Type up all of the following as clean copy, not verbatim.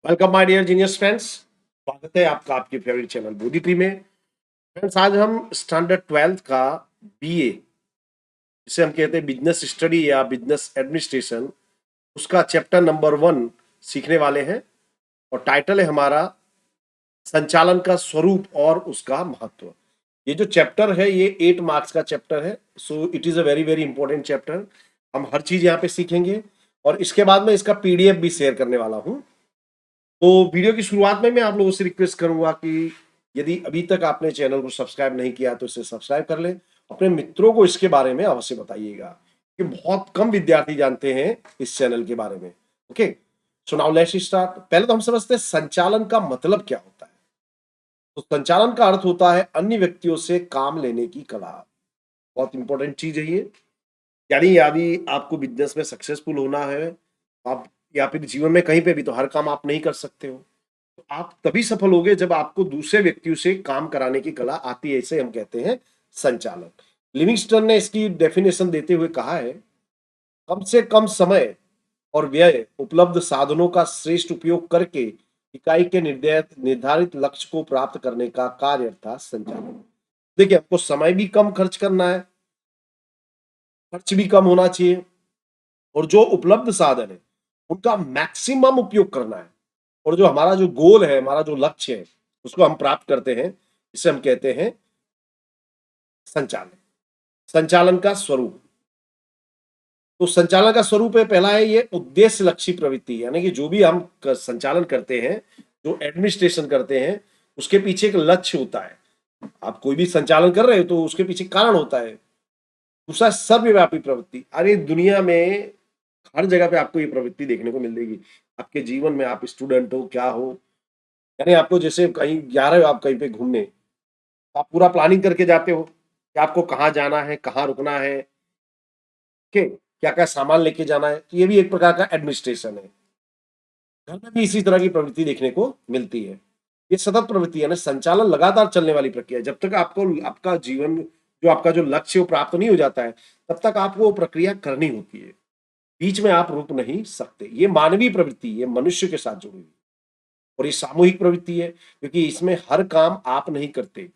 Welcome my dear genius friends. स्वागत है आपका आपके फेवरेट चैनल बॉडी ट्री में। फ्रेंड्स, आज हम स्टैंडर्ड 12th का बीए, जिसे हम कहते हैं बिजनेस स्टडी या बिजनेस एडमिनिस्ट्रेशन, उसका चैप्टर नंबर 1 सीखने वाले हैं। और टाइटल है हमारा संचालन का स्वरूप और उसका महत्व। ये जो चैप्टर है ये 8 मार्क्स का चैप्टर है। So it is a very very important chapter. हम हर चीज यहाँ पे सीखेंगे और इसके बाद में इसका पीडीएफ भी शेयर करने वाला हूँ। तो वीडियो की शुरुआत में मैं आप लोगों से रिक्वेस्ट करूंगा कि यदि अभी तक आपने चैनल को सब्सक्राइब नहीं किया तो इसे सब्सक्राइब कर लें। अपने मित्रों को इसके बारे में अवश्य बताइएगा कि बहुत कम विद्यार्थी जानते हैं इस चैनल के बारे में। Okay, so now let's start. पहले तो हम समझते हैं संचालन का मतलब क्या होता है। तो संचालन का अर्थ होता है अन्य व्यक्तियों से काम लेने की कला। बहुत इंपॉर्टेंट चीज है ये। यानी यदि आपको बिजनेस में सक्सेसफुल होना है, आप या फिर जीवन में कहीं पे भी, तो हर काम आप नहीं कर सकते हो। तो आप तभी सफल होगे जब आपको दूसरे व्यक्तियों से काम कराने की कला आती है। इसे हम कहते हैं संचालन। लिविंगस्टन ने इसकी डेफिनेशन देते हुए कहा है, कम से कम समय और व्यय उपलब्ध साधनों का श्रेष्ठ उपयोग करके इकाई के निर्धारित लक्ष्य को प्राप्त करने का कार्य अर्थात संचालन। देखिए, आपको समय भी कम खर्च करना है, खर्च भी कम होना चाहिए, और जो उपलब्ध साधन है उनका मैक्सिमम उपयोग करना है। और जो हमारा जो गोल है, हमारा जो लक्ष्य है, उसको हम प्राप्त करते हैं। इसे हम कहते हैं संचालन। संचालन का स्वरूप। तो संचालन का स्वरूप है, पहला है ये उद्देश्य लक्षी प्रवृत्ति, यानी कि जो भी हम संचालन करते हैं, जो एडमिनिस्ट्रेशन करते हैं, उसके पीछे एक लक्ष्य होता है। आप कोई भी संचालन कर रहे हो तो उसके पीछे कारण होता है। दूसरा, सर्वव्यापी प्रवृत्ति। अरे दुनिया में हर जगह पे आपको ये प्रवृत्ति देखने को मिलेगी। आपके जीवन में, आप स्टूडेंट हो क्या हो, यानी आपको जैसे कहीं जा रहे हो, आप कहीं पे घूमने, आप पूरा प्लानिंग करके जाते हो कि आपको कहाँ जाना है, कहाँ रुकना है, के क्या क्या सामान लेके जाना है। तो ये भी एक प्रकार का एडमिनिस्ट्रेशन है। घर में भी इसी तरह की प्रवृत्ति देखने को मिलती है। ये सतत प्रवृत्ति है ना, संचालन लगातार चलने वाली प्रक्रिया है। जब तक आपको आपका जीवन, जो आपका जो लक्ष्य वो प्राप्त नहीं हो जाता है, तब तक आपको वो प्रक्रिया करनी होती है। बीच में आप रुक नहीं सकते। ये मानवीय प्रवृत्ति, ये मनुष्य के साथ जुड़ी हुई। और ये सामूहिक प्रवृत्ति है, क्योंकि इसमें हर काम आप नहीं करते,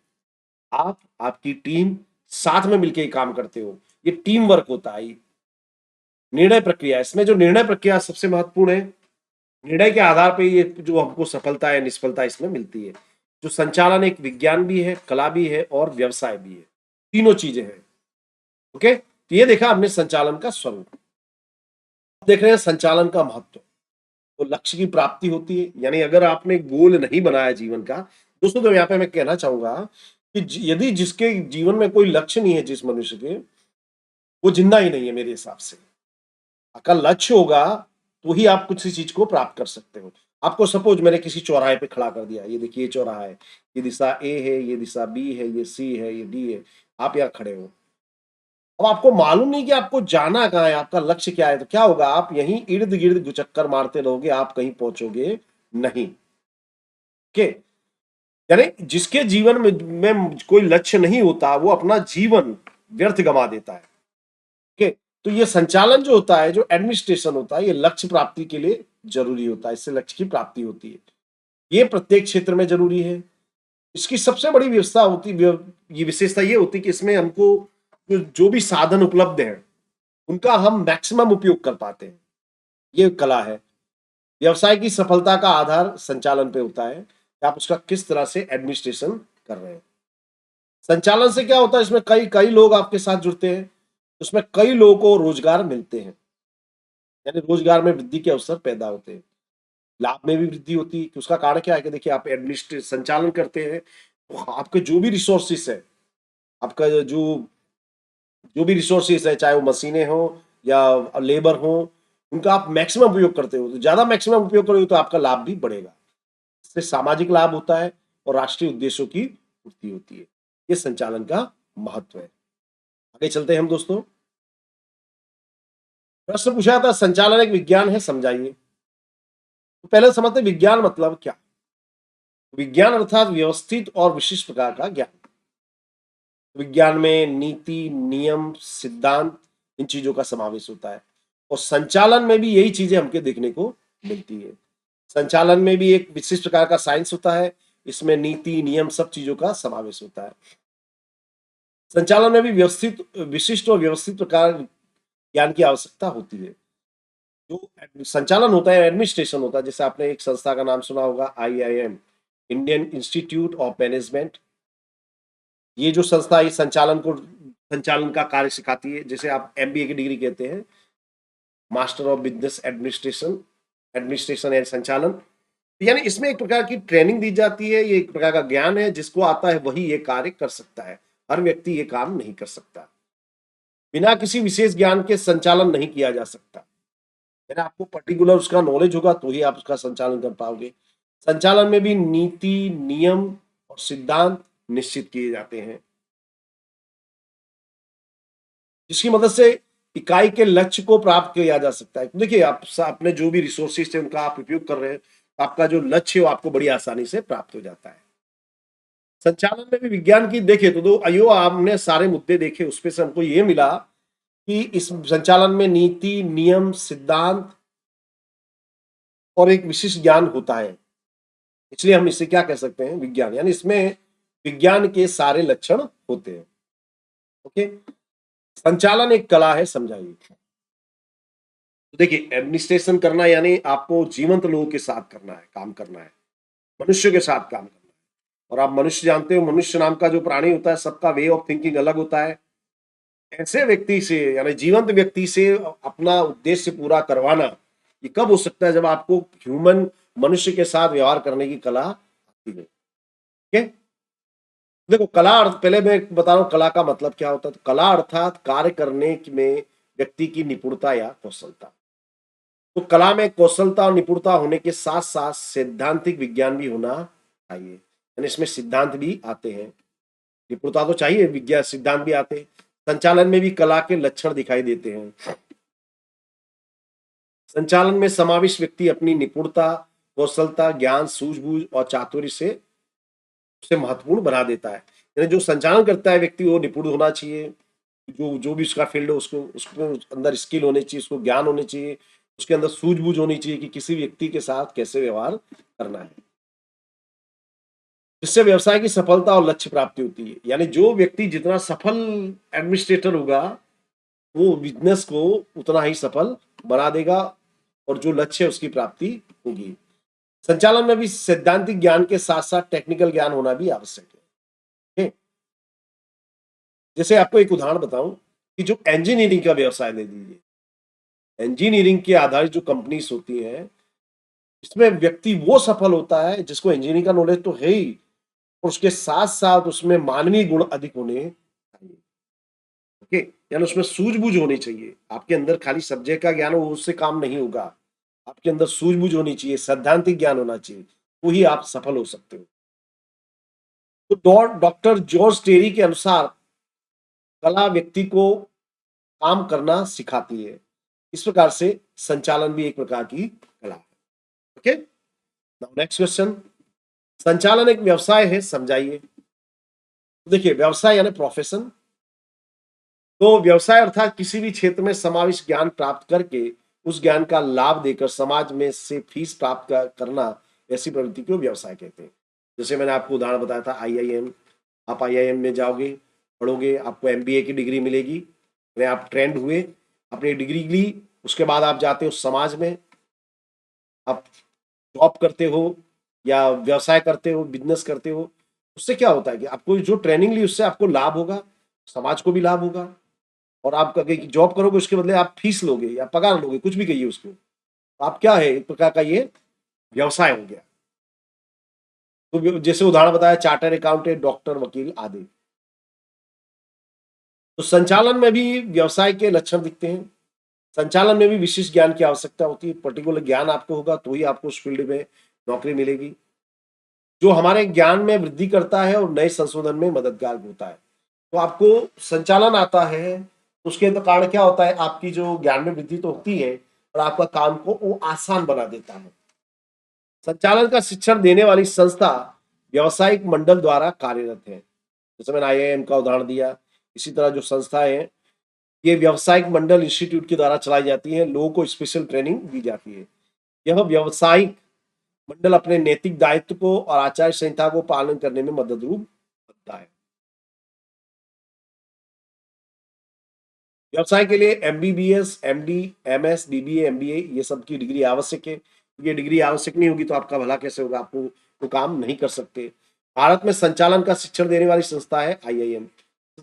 आप, आपकी टीम साथ में मिलकर काम करते हो। ये टीम वर्क होता है। निर्णय प्रक्रिया, इसमें जो निर्णय प्रक्रिया सबसे महत्वपूर्ण है। निर्णय के आधार पर ये जो हमको सफलता है निष्फलता इसमें मिलती है। जो संचालन एक विज्ञान भी है, कला भी है और व्यवसाय भी है। तीनों चीजें हैं। ओके, तो ये देखा हमने संचालन का स्वरूप। देख रहे हैं संचालन का महत्व। तो लक्ष्य की प्राप्ति होती है, यानी अगर आपने गोल नहीं बनाया जीवन का, दोस्तों, तो यहाँ पे मैं कहना चाहूंगा कि यदि जिसके जीवन में कोई लक्ष्य नहीं है, जिस मनुष्य के, वो जिंदा ही नहीं है मेरे हिसाब से। अगर लक्ष्य होगा तो ही आप कुछ चीज को प्राप्त कर सकते हो। आपको सपोज मैंने किसी चौराहे पे खड़ा कर दिया, ये देखिए ये चौराहा है, ये दिशा ए है, ये दिशा बी है, ये सी है, ये डी है। आप यहाँ खड़े हो, अब आपको मालूम नहीं कि आपको जाना कहाँ है, आपका लक्ष्य क्या है। तो क्या होगा, आप यहीं इर्द गिर्द चक्कर मारते रहोगे, आप कहीं पहुंचोगे नहीं। के यानी जिसके जीवन में कोई लक्ष्य नहीं होता, वो अपना जीवन व्यर्थ गंवा देता है। के तो ये संचालन जो होता है, जो एडमिनिस्ट्रेशन होता है, ये लक्ष्य प्राप्ति के लिए जरूरी होता है। इससे लक्ष्य की प्राप्ति होती है। ये प्रत्येक क्षेत्र में जरूरी है। इसकी सबसे बड़ी व्यवस्था होती, ये विशेषता ये होती कि इसमें हमको जो भी साधन उपलब्ध हैं उनका हम मैक्सिमम उपयोग कर पाते हैं। ये कला है। व्यवसाय की सफलता का आधार संचालन पे होता है कि आप उसका किस तरह से एडमिनिस्ट्रेशन कर रहे हैं। संचालन से क्या होता है, इसमें कई कई लोग आपके साथ जुड़ते हैं, उसमें कई लोगों को रोजगार मिलते हैं, यानी रोजगार में वृद्धि के अवसर पैदा होते हैं, लाभ में भी वृद्धि होती है। कि उसका कारण क्या है कि देखिए, आप एडमिनिस्ट्रेट संचालन करते हैं तो आपके जो भी रिसोर्सेस है, आपका जो भी रिसोर्सेस है, चाहे वो मशीनें हो या लेबर हो, उनका आप मैक्सिमम उपयोग करते हो। तो ज्यादा मैक्सिमम उपयोग करोगे तो आपका लाभ भी बढ़ेगा। इससे सामाजिक लाभ होता है और राष्ट्रीय उद्देश्यों की पूर्ति होती है। ये संचालन का महत्व है। आगे चलते हैं हम दोस्तों। प्रश्न पूछा था, संचालन एक विज्ञान है, समझाइए। तो पहले समझते हैं विज्ञान मतलब क्या। विज्ञान अर्थात व्यवस्थित और विशिष्ट प्रकार का ज्ञान। विज्ञान में नीति, नियम, सिद्धांत, इन चीजों का समावेश होता है। और संचालन में भी यही चीजें हमको देखने को मिलती है। संचालन में भी एक विशिष्ट प्रकार का साइंस होता है, इसमें नीति, नियम सब चीजों का समावेश होता है। संचालन में भी व्यवस्थित, विशिष्ट और व्यवस्थित प्रकार ज्ञान की आवश्यकता होती है। जो संचालन होता है, एडमिनिस्ट्रेशन होता है, जैसे आपने एक संस्था का नाम सुना होगा, IIM, Indian institute of management. ये जो संस्था ये संचालन का कार्य सिखाती है, जैसे आप MBA की डिग्री कहते हैं, master of business administration, administration and संचालन। यानी इसमें एक प्रकार की ट्रेनिंग दी जाती है, ये एक प्रकार का ज्ञान है, जिसको आता है वही ये कार्य कर सकता है, हर व्यक्ति ये काम नहीं कर सकता। बिना किसी विशेष ज्ञान के संचालन नहीं किया जा सकता। यानी आपको पर्टिकुलर उसका नॉलेज होगा तो ही आप उसका संचालन कर पाओगे। संचालन में भी नीति, नियम और सिद्धांत निश्चित किए जाते हैं, जिसकी मदद से इकाई के लक्ष्य को प्राप्त किया जा सकता है। देखिए, आप अपने जो भी रिसोर्सेज है उनका आप उपयोग कर रहे हैं, आपका जो लक्ष्य है वो आपको बड़ी आसानी से प्राप्त हो जाता है। संचालन में भी विज्ञान की देखे तो दो अयो आपने सारे मुद्दे देखे, उसपे से हमको ये मिला कि इस संचालन में नीति, नियम, सिद्धांत और एक विशिष्ट ज्ञान होता है, इसलिए हम इसे क्या कह सकते हैं, विज्ञान। यानी इसमें विज्ञान के सारे लक्षण होते हैं। ओके, संचालन एक कला है, समझाइए। तो देखिए, एडमिनिस्ट्रेशन करना यानी आपको जीवंत लोगों के साथ करना है, काम करना है, मनुष्य के साथ काम करना है। और आप मनुष्य जानते हो, मनुष्य नाम का जो प्राणी होता है, सबका वे ऑफ थिंकिंग अलग होता है। ऐसे व्यक्ति से यानी जीवंत व्यक्ति से अपना उद्देश्य पूरा करवाना, ये कब हो सकता है, जब आपको ह्यूमन, मनुष्य के साथ व्यवहार करने की कला आती है। ठीक है, देखो कला अर्थ, पहले मैं बता रहा हूं कला का मतलब क्या होता है। तो कला अर्थात कार्य करने में व्यक्ति की निपुणता या कौशलता। तो कला में कौशलता और निपुणता होने के साथ साथ सैद्धांतिक विज्ञान भी होना चाहिए, यानी इसमें सिद्धांत भी आते हैं। निपुणता तो चाहिए, विज्ञान सिद्धांत भी आते हैं। संचालन में भी कला के लक्षण दिखाई देते हैं। संचालन में समाविष्ट व्यक्ति अपनी निपुणता, कौशलता, ज्ञान, सूझबूझ और चातुर्य से उसे महत्वपूर्ण बना देता है। यानी जो संचालन करता है व्यक्ति, वो निपुण होना चाहिए, जो जो भी उसका फील्ड है उसको उसको अंदर स्किल होनी चाहिए, उसको ज्ञान होनी चाहिए, उसके अंदर सूझबूझ होनी चाहिए कि किसी व्यक्ति के साथ कैसे व्यवहार करना है, जिससे व्यवसाय की सफलता और लक्ष्य प्राप्ति होती है। यानी जो व्यक्ति जितना सफल एडमिनिस्ट्रेटर होगा, वो बिजनेस को उतना ही सफल बना देगा और जो लक्ष्य है उसकी प्राप्ति होगी। संचालन में भी सैद्धांतिक ज्ञान के साथ साथ टेक्निकल ज्ञान होना भी आवश्यक है। जैसे आपको एक उदाहरण बताऊं कि जो इंजीनियरिंग का व्यवसाय ले लीजिए, इंजीनियरिंग के आधारित जो कंपनीज होती हैं, इसमें व्यक्ति वो सफल होता है जिसको इंजीनियरिंग का नॉलेज तो है ही, और उसके साथ साथ उसमें मानवीय गुण अधिक होने चाहिए। ओके, यानी उसमें सूझबूझ होनी चाहिए। आपके अंदर खाली सब्जेक्ट का ज्ञान हो उससे काम नहीं होगा, आपके अंदर सूझबूझ होनी चाहिए, सैद्धांतिक ज्ञान होना चाहिए, तो ही आप सफल हो सकते हो। तो डॉक्टर जॉर्ज टेरी के अनुसार कला व्यक्ति को काम करना सिखाती है। इस प्रकार से संचालन भी एक प्रकार की कला है। ओके, नाउ नेक्स्ट क्वेश्चन, संचालन एक व्यवसाय है, समझाइए। देखिए, व्यवसाय यानी प्रोफेशन। तो व्यवसाय अर्थात किसी भी क्षेत्र में समाविष्ट ज्ञान प्राप्त करके उस ज्ञान का लाभ देकर समाज में से फीस प्राप्त करना, ऐसी प्रवृत्ति को व्यवसाय कहते हैं। जैसे मैंने आपको उदाहरण बताया था, IIM। आप IIM में जाओगे, पढ़ोगे, आपको MBA की डिग्री मिलेगी, यानी आप ट्रेंड हुए, अपनी डिग्री ली, उसके बाद आप जाते हो समाज में, आप जॉब करते हो या व्यवसाय करते हो, बिजनेस करते हो। उससे क्या होता है कि आपको जो ट्रेनिंग ली उससे आपको लाभ होगा, समाज को भी लाभ होगा, और आप जॉब करोगे उसके बदले आप फीस लोगे या पगार लोगे, कुछ भी कहिए उसको। आप क्या है, एक प्रकार का ये व्यवसाय हो गया। तो जैसे उदाहरण बताया, चार्टर अकाउंटेंट, डॉक्टर, वकील आदि। तो संचालन में भी व्यवसाय के लक्षण दिखते हैं। संचालन में भी विशिष्ट ज्ञान की आवश्यकता होती है, पर्टिकुलर ज्ञान आपको होगा तो ही आपको उस फील्ड में नौकरी मिलेगी, जो हमारे ज्ञान में वृद्धि करता है और नए संशोधन में मददगार होता है। तो आपको संचालन आता है तो उसके कारण क्या होता है, आपकी जो ज्ञान में वृद्धि तो होती है और आपका काम को वो आसान बना देता है। संचालन का शिक्षण देने वाली संस्था व्यावसायिक मंडल द्वारा कार्यरत है, जैसे मैंने IIM का उदाहरण दिया। इसी तरह जो संस्थाएं हैं, ये व्यावसायिक मंडल इंस्टीट्यूट के द्वारा चलाई जाती है, लोगों को स्पेशल ट्रेनिंग दी जाती है। यह व्यावसायिक मंडल अपने नैतिक दायित्व को और आचार संहिता को पालन करने में मदद रूप बनता है। व्यवसाय के लिए MBBS, MD, MS, BBA, MBA ये सब की डिग्री आवश्यक है। ये डिग्री आवश्यक नहीं होगी तो आपका भला कैसे होगा, आपको वो काम नहीं कर सकते। भारत में संचालन का शिक्षण देने वाली संस्था है आईआईएम,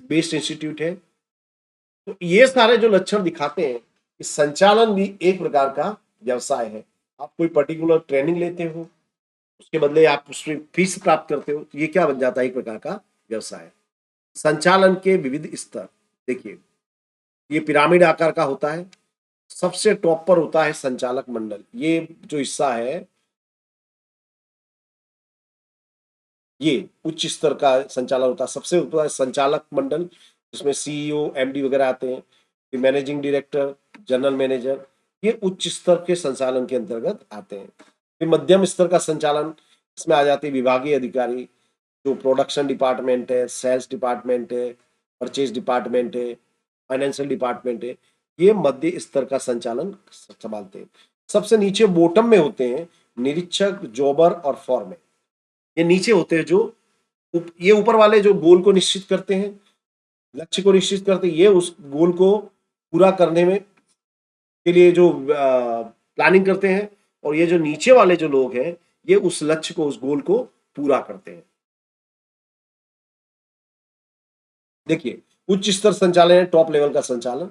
बेस्ड इंस्टीट्यूट है। तो ये सारे जो लक्षण दिखाते हैं कि संचालन भी एक प्रकार का व्यवसाय है। आप कोई पर्टिकुलर ट्रेनिंग लेते हो, उसके बदले आप उसमें फीस प्राप्त करते हो, तो ये क्या बन जाता है, एक प्रकार का व्यवसाय। संचालन के विविध स्तर देखिए, ये पिरामिड आकार का होता है। सबसे टॉप पर होता है संचालक मंडल। ये जो हिस्सा है ये उच्च स्तर का संचालन होता है। सबसे ऊपर है संचालक मंडल, जिसमें सीईओ, एमडी वगैरह आते हैं। फिर मैनेजिंग डायरेक्टर, जनरल मैनेजर, ये उच्च स्तर के संचालन के अंतर्गत आते हैं। फिर मध्यम स्तर का संचालन, इसमें आ जाते हैं विभागीय अधिकारी, जो प्रोडक्शन डिपार्टमेंट है, सेल्स डिपार्टमेंट है, परचेज डिपार्टमेंट है, फाइनेंशियल डिपार्टमेंट है। ये मध्य स्तर का संचालन संभालते हैं। सबसे नीचे बॉटम में होते हैं निरीक्षक, जॉबर और फॉरमैन। ये नीचे होते हैं जो ये ऊपर वाले जो गोल को निश्चित करते हैं, लक्ष्य को निश्चित करते हैं, ये उस गोल को पूरा करने में के लिए जो प्लानिंग करते हैं। और ये जो नीचे वाले जो लोग हैं, ये उस लक्ष्य को, उस गोल को पूरा करते हैं। देखिए, उच्च स्तर संचालन है, टॉप लेवल का संचालन।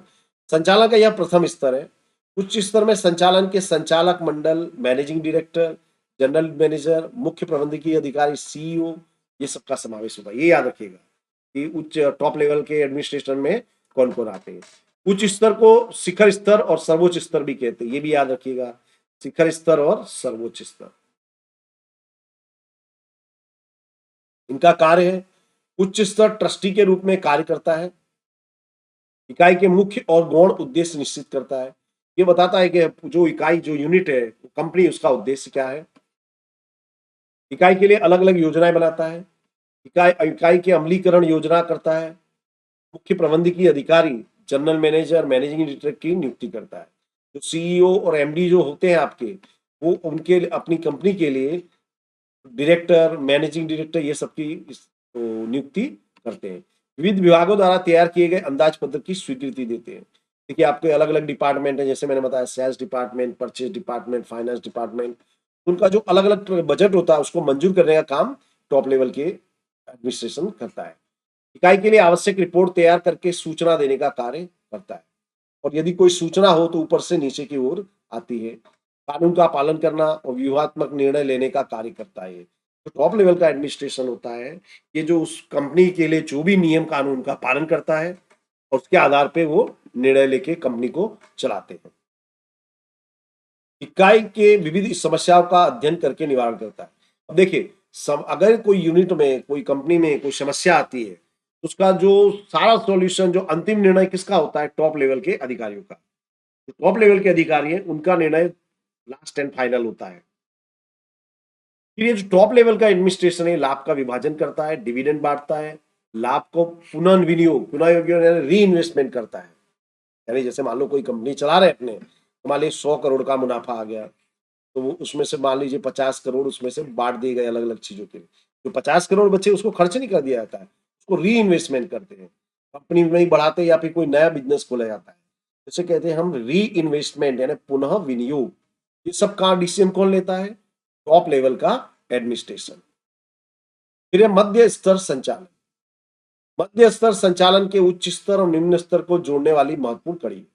संचालन का यह प्रथम स्तर है। उच्च स्तर में संचालन के संचालक मंडल, मैनेजिंग डायरेक्टर, जनरल मैनेजर, मुख्य प्रबंधकीय अधिकारी, सीईओ, ये सबका समावेश होता है। ये याद रखिएगा कि उच्च टॉप लेवल के एडमिनिस्ट्रेशन में कौन कौन आते हैं। उच्च स्तर को शिखर स्तर और सर्वोच्च स्तर भी कहते हैं, ये भी याद रखिएगा, शिखर स्तर और सर्वोच्च स्तर। इनका कार्य है, उच्च स्तर ट्रस्टी के रूप में कार्य करता है। इकाई के मुख्य और गौण उद्देश्य निश्चित करता है। ये बताता है कि जो इकाई, जो यूनिट है, कंपनी, उसका उद्देश्य क्या है। इकाई के लिए अलग अलग योजनाएं बनाता है। इकाई इकाई के अमलीकरण योजना करता है। मुख्य प्रबंधकीय अधिकारी, जनरल मैनेजर, मैनेजिंग डायरेक्टर की नियुक्ति करता है। जो सीईओ और एमडी जो होते हैं आपके, वो उनके अपनी कंपनी के लिए डायरेक्टर, मैनेजिंग डायरेक्टर, ये सबकी नियुक्ति करते हैं। विविध विभागों द्वारा तैयार किए गए अंदाज पत्र की स्वीकृति देते हैं। देखिए, आपके अलग अलग डिपार्टमेंट है, जैसे मैंने बताया sales department, purchase department, finance department, उनका जो अलग अलग बजट होता है उसको मंजूर करने का काम टॉप लेवल के एडमिनिस्ट्रेशन करता है। इकाई के लिए आवश्यक रिपोर्ट तैयार करके सूचना देने का कार्य करता है। और यदि कोई सूचना हो तो ऊपर से नीचे की ओर आती है। कानून का पालन करना और व्यूहात्मक निर्णय लेने का कार्य करता है। तो टॉप लेवल का एडमिनिस्ट्रेशन होता है, ये जो उस कंपनी के लिए जो भी नियम कानून का पालन करता है और उसके आधार पे वो निर्णय लेके कंपनी को चलाते हैं। इकाई के विविध समस्याओं का अध्ययन करके निवारण करता है। अब देखिए, अगर कोई यूनिट में, कोई कंपनी में कोई समस्या आती है, उसका जो सारा सॉल्यूशन, जो अंतिम निर्णय किसका होता है, टॉप लेवल के अधिकारियों का। टॉप लेवल के अधिकारी हैं, उनका निर्णय लास्ट एंड फाइनल होता है। फिर ये जो टॉप लेवल का एडमिनिस्ट्रेशन है, लाभ का विभाजन करता है, डिविडेंड बांटता है, लाभ को पुनर्विनियोग, री इन्वेस्टमेंट करता है। यानी जैसे मान लो कोई कंपनी चला रहे अपने, तो मान लीजिए 100 करोड़ का मुनाफा आ गया, तो वो उसमें से मान लीजिए 50 करोड़ उसमें से बांट दिए गए अलग अलग चीजों के लिए। जो 50 करोड़ बचे उसको खर्च नहीं कर दिया जाता है, उसको री इन्वेस्टमेंट करते हैं, कंपनी में ही बढ़ाते हैं या फिर कोई नया बिजनेस खोला जाता है। जैसे कहते हैं हम री इन्वेस्टमेंट, यानी पुनः विनियोग। ये सब का डिसीजन कौन लेता है, टॉप लेवल का एडमिनिस्ट्रेशन। फिर मध्य स्तर संचालन। मध्य स्तर संचालन के उच्च स्तर और निम्न स्तर को जोड़ने वाली महत्वपूर्ण कड़ी।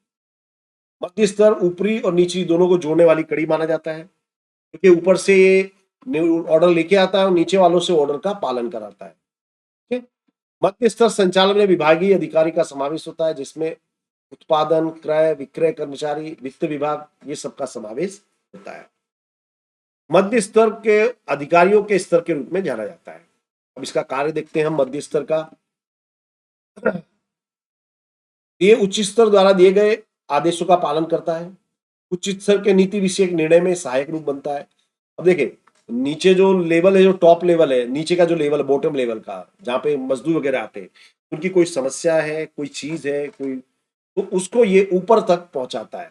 मध्य स्तर ऊपरी और निचली दोनों को जोड़ने वाली कड़ी माना जाता है, क्योंकि ऊपर से ऑर्डर लेके आता है और नीचे वालों से ऑर्डर का पालन कराता है। ठीक है। मध्य स्तर संचालन में विभागीय अधिकारी का समावेश होता है, जिसमें उत्पादन, क्रय विक्रय कर्मचारी, वित्त विभाग, ये सबका समावेश होता है। मध्य स्तर के अधिकारियों के स्तर के रूप में जाना जाता है। अब इसका कार्य देखते हैं हम मध्य स्तर का। ये उच्च स्तर द्वारा दिए गए आदेशों का पालन करता है। उच्च स्तर के नीति विषयक निर्णय में सहायक रूप बनता है। अब देखिए, नीचे जो लेवल है, जो टॉप लेवल है, नीचे का जो लेवल है, बॉटम लेवल का, जहाँ पे मजदूर वगैरह आते हैं, उनकी कोई समस्या है, कोई चीज है, कोई, तो उसको ये ऊपर तक पहुंचाता है।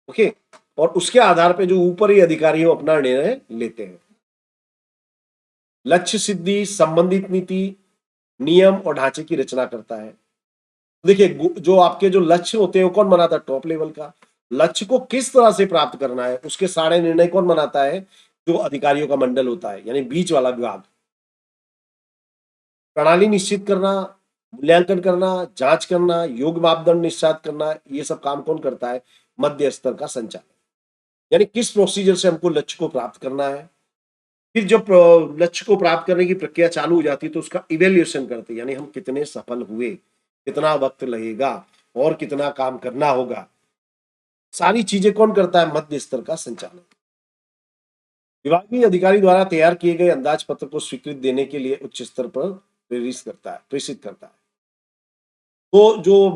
ओके। और उसके आधार पर जो ऊपरी अधिकारी हो अपना निर्णय लेते हैं। लक्ष्य सिद्धि संबंधित नीति, नियम और ढांचे की रचना करता है। देखिए, जो आपके जो लक्ष्य होते हैं वो कौन बनाता है? टॉप लेवल का। लक्ष्य को किस तरह से प्राप्त करना है उसके सारे निर्णय कौन बनाता है? जो अधिकारियों का मंडल होता है, यानी बीच वाला विभाग। प्रणाली निश्चित करना, मूल्यांकन करना, जांच करना, योग्य मापदंड निश्चित करना, ये सब काम कौन करता है? मध्य स्तर का संचालन। यानी किस प्रोसीजर से हमको लक्ष्य को प्राप्त करना है। फिर जब लक्ष्य को प्राप्त करने की प्रक्रिया चालू हो जाती है तो उसका इवेल्युएशन करते हैं, यानी हम कितने सफल हुए, कितना वक्त लगेगा और कितना काम करना होगा। सारी चीजें कौन करता है? मध्य स्तर का संचालन। विभागीय अधिकारी द्वारा तैयार किए गए अंदाज पत्र को स्वीकृति देने के लिए उच्च स्तर पर प्रेषित करता है। तो जो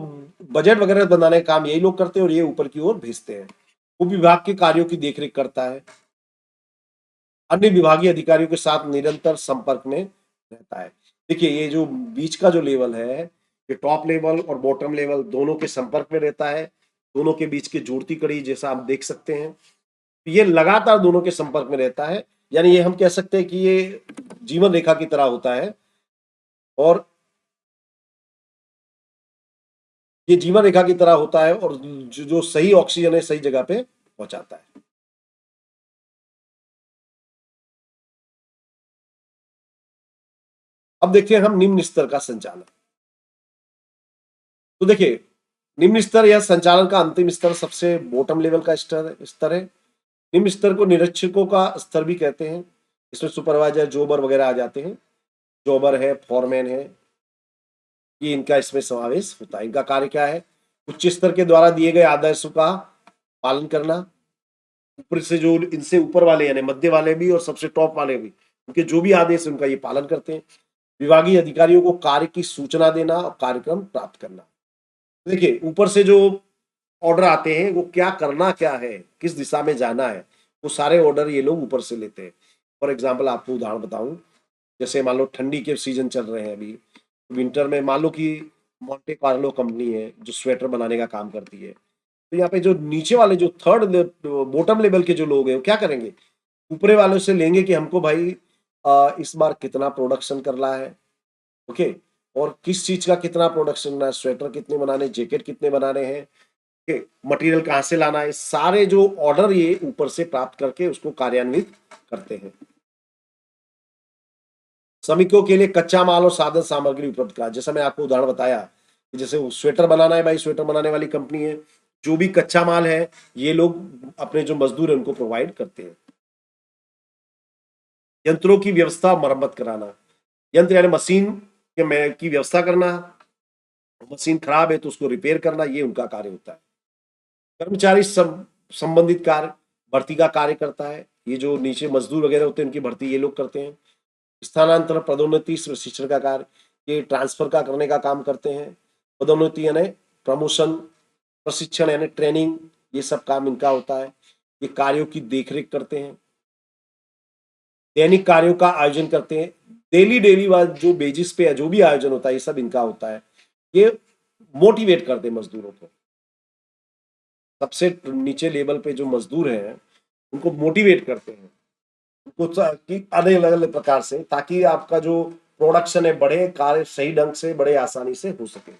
बजट वगैरह बनाने का काम यही लोग करते हैं और ये ऊपर की ओर भेजते हैं। वो विभाग के कार्यों की देखरेख करता है, अन्य विभागीय अधिकारियों के साथ निरंतर संपर्क में रहता है। देखिए, ये जो बीच का जो लेवल है, ये टॉप लेवल और बॉटम लेवल दोनों के संपर्क में रहता है। दोनों के बीच की जोड़ती कड़ी जैसा आप देख सकते हैं, ये लगातार दोनों के संपर्क में रहता है। यानी ये हम कह सकते हैं कि ये जीवन रेखा की तरह होता है और ये जीवन रेखा की तरह होता है और जो सही ऑक्सीजन है सही जगह पे पहुंचाता है। अब देखते हैं हम निम्न स्तर का संचालन। तो देखिए, निम्न स्तर या संचालन का अंतिम स्तर सबसे बॉटम लेवल का स्तर है। निम्न स्तर को निरीक्षकों का स्तर भी कहते हैं। इसमें सुपरवाइजर, जोबर वगैरह आ जाते हैं। जोबर है, फॉरमैन है, ये इनका इसमें समावेश होता है। इनका कार्य क्या है? उच्च स्तर के द्वारा दिए गए आदर्शों का पालन करना। ऊपर से जो इनसे ऊपर वाले यानी मध्य वाले भी और सबसे टॉप वाले भी, उनके जो भी आदेश है उनका ये पालन करते हैं। विभागीय अधिकारियों को कार्य की सूचना देना और कार्यक्रम प्राप्त करना। देखिए, ऊपर से जो ऑर्डर आते हैं वो क्या है, किस दिशा में जाना है, वो सारे ऑर्डर ये लोग ऊपर से लेते हैं। फॉर एग्जाम्पल आपको उदाहरण बताऊं, जैसे मान लो ठंडी के सीजन चल रहे हैं अभी, विंटर में मान लो कि मोंटे कार्लो कंपनी है जो स्वेटर बनाने का काम करती है, तो यहाँ पे जो नीचे वाले जो बॉटम लेवल के जो लोग हैं वो क्या करेंगे? ऊपरे वालों से लेंगे कि हमको भाई इस बार कितना प्रोडक्शन करना है, ओके, और किस चीज का कितना प्रोडक्शन करना है, स्वेटर कितने बनाने, जैकेट कितने बनाने हैं, ओके, मटेरियल कहाँ से लाना है, सारे जो ऑर्डर ये ऊपर से प्राप्त करके उसको कार्यान्वित करते हैं। श्रमिकों के लिए कच्चा माल और साधन सामग्री उपलब्ध करा। जैसा मैं आपको उदाहरण बताया कि जैसे स्वेटर बनाना है भाई, स्वेटर बनाने वाली कंपनी है, जो भी कच्चा माल है ये लोग अपने जो मजदूर है उनको प्रोवाइड करते हैं। यंत्रों की व्यवस्था मरम्मत कराना, यंत्र यानी मशीन की व्यवस्था करना, मशीन खराब है तो उसको रिपेयर करना, ये उनका कार्य होता है। कर्मचारी संबंधित कार्य, भर्ती का कार्य करता है। ये जो नीचे मजदूर वगैरह होते हैं उनकी भर्ती ये लोग करते हैं। स्थानांतरण, पदोन्नति, प्रशिक्षण का कार्य, ये ट्रांसफर का करने का काम करते हैं। पदोन्नति यानी प्रमोशन, प्रशिक्षण यानी ट्रेनिंग, ये सब काम इनका होता है। ये कार्यों की देखरेख करते हैं। दैनिक कार्यों का आयोजन करते हैं। डेली डेली वाला जो बेसिस पे जो भी आयोजन होता है ये सब इनका होता है। ये मोटिवेट करते हैं मजदूरों को। सबसे नीचे लेवल पे जो मजदूर हैं उनको मोटिवेट करते हैं कुछ कि अलग अलग प्रकार से, ताकि आपका जो प्रोडक्शन है बढ़े, कार्य सही ढंग से बड़े आसानी से हो सके।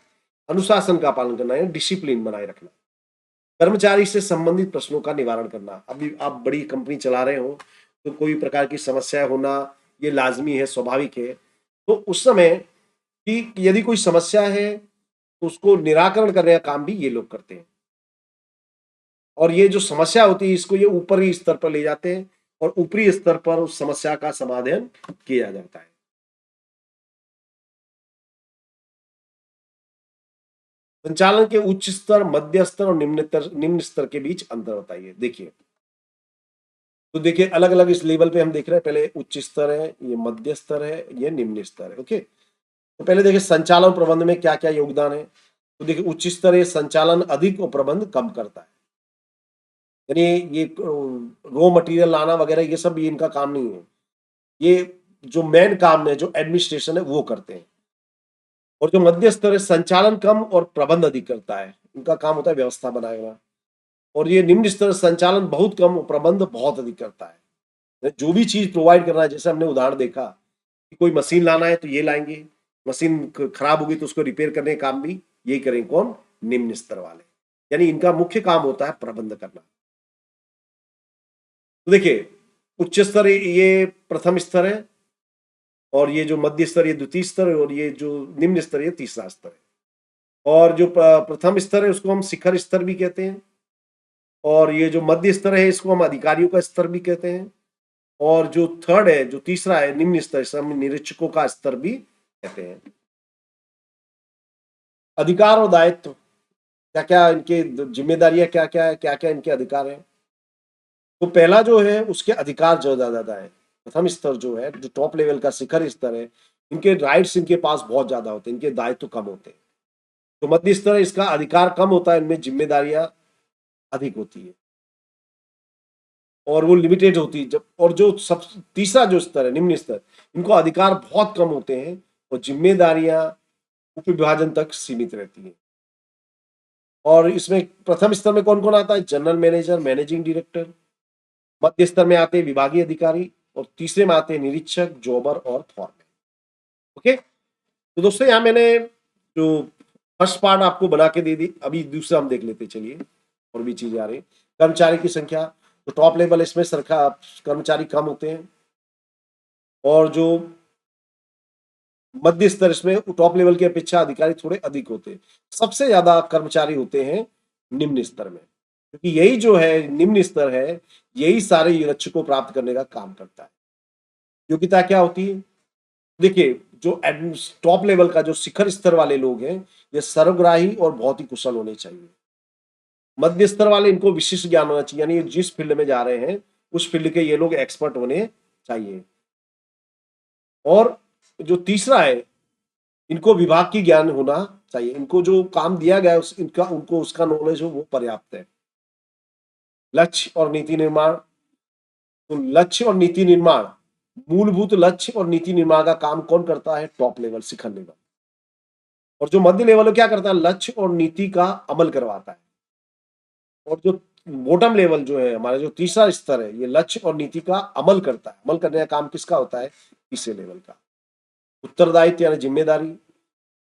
अनुशासन का पालन करना है, डिसिप्लिन बनाए रखना। कर्मचारी से संबंधित प्रश्नों का निवारण करना। अभी आप बड़ी कंपनी चला रहे हो तो कोई प्रकार की समस्या होना ये लाजमी है, स्वाभाविक है। तो उस समय कि यदि कोई समस्या है तो उसको निराकरण करने का काम भी ये लोग करते हैं। और ये जो समस्या होती है इसको ये ऊपरी स्तर पर ले जाते हैं और ऊपरी स्तर पर उस समस्या का समाधान किया जाता है। संचालन के उच्च स्तर, मध्य स्तर और निम्न स्तर के बीच अंतर बताइए। देखिए, तो देखिए अलग अलग इस लेवल पे हम देख रहे हैं। पहले उच्च स्तर है, ये मध्य स्तर है, ये निम्न स्तर है। ओके, तो पहले देखिए संचालन प्रबंध में क्या क्या योगदान है। तो देखिए उच्च स्तर है, संचालन अधिक और प्रबंध कम करता है। यानी ये रॉ मटेरियल लाना वगैरह ये सब इनका काम नहीं है। ये जो मेन काम है, जो एडमिनिस्ट्रेशन है वो करते हैं। और जो मध्य स्तर है, संचालन कम और प्रबंध अधिक करता है। इनका काम होता है व्यवस्था बनाएगा। और ये निम्न स्तर संचालन बहुत कम, प्रबंध बहुत अधिक करता है। जो भी चीज प्रोवाइड करना है, जैसे हमने उदाहरण देखा कि कोई मशीन लाना है तो ये लाएंगे, मशीन खराब होगी तो उसको रिपेयर करने का काम भी यही करेंगे। कौन? निम्न स्तर वाले। यानी इनका मुख्य काम होता है प्रबंध करना। तो देखिए, उच्च स्तर ये प्रथम स्तर है, और ये जो मध्य स्तर ये द्वितीय स्तर है, और ये जो निम्न स्तर ये तीसरा स्तर है। और जो प्रथम स्तर है उसको हम शिखर स्तर भी कहते हैं, और ये जो मध्य स्तर है इसको हम अधिकारियों का स्तर भी कहते हैं, और जो थर्ड है, जो तीसरा है निम्न स्तर, इसे हम निरीक्षकों का स्तर भी कहते हैं। अधिकार और दायित्व, क्या क्या इनके जिम्मेदारियां, क्या क्या है, क्या क्या इनके अधिकार है। तो पहला जो है उसके अधिकार ज्यादा है। प्रथम स्तर जो है, जो टॉप लेवल का शिखर स्तर है, इनके राइट्स इनके पास बहुत ज्यादा होते हैं, इनके दायित्व कम होते हैं। तो मध्य स्तर है, इसका अधिकार कम होता है, इनमें जिम्मेदारियां अधिक होती है और वो लिमिटेड होती है। जब और जो सब तीसरा जो स्तर है निम्न स्तर, इनको अधिकार बहुत कम होते हैं और जिम्मेदारियां उपविभाजन तक सीमित रहती है। और इसमें प्रथम स्तर में कौन कौन आता है? General manager, managing director. मध्य स्तर में आते हैं विभागीय अधिकारी, और तीसरे में आते हैं निरीक्षक, जॉबर और फॉरमैन। ओके, तो दोस्तों यहाँ मैंने जो फर्स्ट पार्ट आपको बना के दे दी, अभी दूसरा हम देख लेते। चलिए, और भी चीजें आ रही। कर्मचारी की संख्या, तो टॉप लेवल इसमें सरकार कर्मचारी कम होते हैं, और जो मध्य स्तर इसमें टॉप लेवल की अपेक्षा अधिकारी थोड़े अधिक होते हैं। सबसे ज्यादा कर्मचारी होते हैं निम्न स्तर में, क्योंकि यही जो है निम्न स्तर है, यही सारे लक्ष्य को प्राप्त करने का काम करता है। योग्यता क्या होती है? देखिए, जो टॉप लेवल का जो शिखर स्तर वाले लोग हैं, ये सर्वग्राही और बहुत ही कुशल होने चाहिए। मध्य स्तर वाले, इनको विशिष्ट ज्ञान होना चाहिए, यानी ये जिस फील्ड में जा रहे हैं उस फील्ड के ये लोग एक्सपर्ट होने चाहिए। और जो तीसरा है, इनको विभाग की ज्ञान होना चाहिए, इनको जो काम दिया गया है इनका उनको उसका नॉलेज हो वो पर्याप्त है। लक्ष्य और नीति निर्माण, तो लक्ष्य और नीति निर्माण, मूलभूत लक्ष्य और नीति निर्माण का काम कौन करता है? टॉप लेवल, शिखर लेवल। और जो मध्य लेवल क्या करता है? लक्ष्य और नीति का अमल करवाता है। और जो बॉटम लेवल जो है हमारा, जो तीसरा स्तर है, ये लक्ष्य और नीति का अमल करता है। अमल करने का काम किसका होता है? तीसरे लेवल का। उत्तरदायित्व यानी जिम्मेदारी,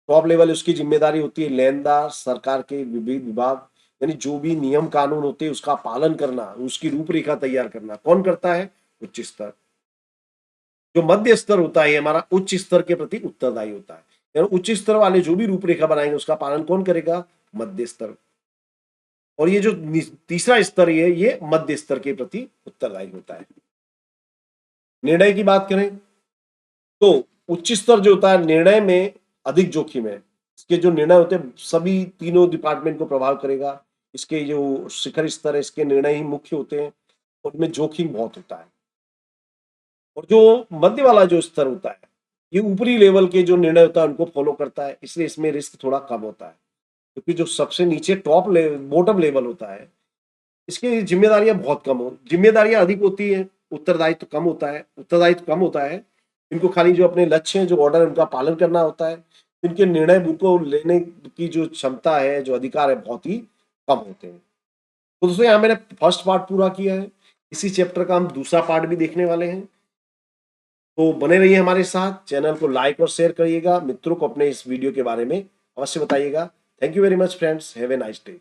टॉप लेवल उसकी जिम्मेदारी होती है लेनदार, सरकार के विविध विभाग, यानी जो भी नियम कानून होते हैं उसका पालन करना, उसकी रूपरेखा तैयार करना कौन करता है? उच्च स्तर। जो मध्य स्तर होता है हमारा उच्च स्तर के प्रति उत्तरदायी होता है, यानी उच्च स्तर वाले जो भी रूपरेखा बनाएंगे उसका पालन कौन करेगा? मध्य स्तर। और ये जो तीसरा स्तर है ये मध्य स्तर के प्रति उत्तरदायी होता है। निर्णय की बात करें तो उच्च स्तर जो होता है, निर्णय में अधिक जोखिम है। इसके जो निर्णय होते हैं सभी तीनों डिपार्टमेंट को प्रभाव करेगा। इसके जो शिखर स्तर है इसके निर्णय ही मुख्य होते हैं, उनमें जोखिम बहुत होता है। और जो मध्य वाला जो स्तर होता है, ये ऊपरी लेवल के जो निर्णय होता है उनको फॉलो करता है, इसलिए इसमें रिस्क थोड़ा कम होता है। क्योंकि जो सबसे नीचे टॉप लेवल, बॉटम लेवल होता है, इसकी जिम्मेदारियां बहुत कम हो, जिम्मेदारियां अधिक होती है, उत्तरदायित्व कम होता है। उत्तरदायित्व कम होता है, इनको खाली जो अपने लक्ष्य हैं, जो ऑर्डर है उनका पालन करना होता है। इनके निर्णय उनको लेने की जो क्षमता है, जो अधिकार है, बहुत ही कम होते हैं। तो दोस्तों यहाँ मैंने फर्स्ट पार्ट पूरा किया है, इसी चैप्टर का हम दूसरा पार्ट भी देखने वाले हैं। तो बने रहिए हमारे साथ, चैनल को लाइक और शेयर करिएगा, मित्रों को अपने इस वीडियो के बारे में अवश्य बताइएगा। Thank you very much friends, have a nice day.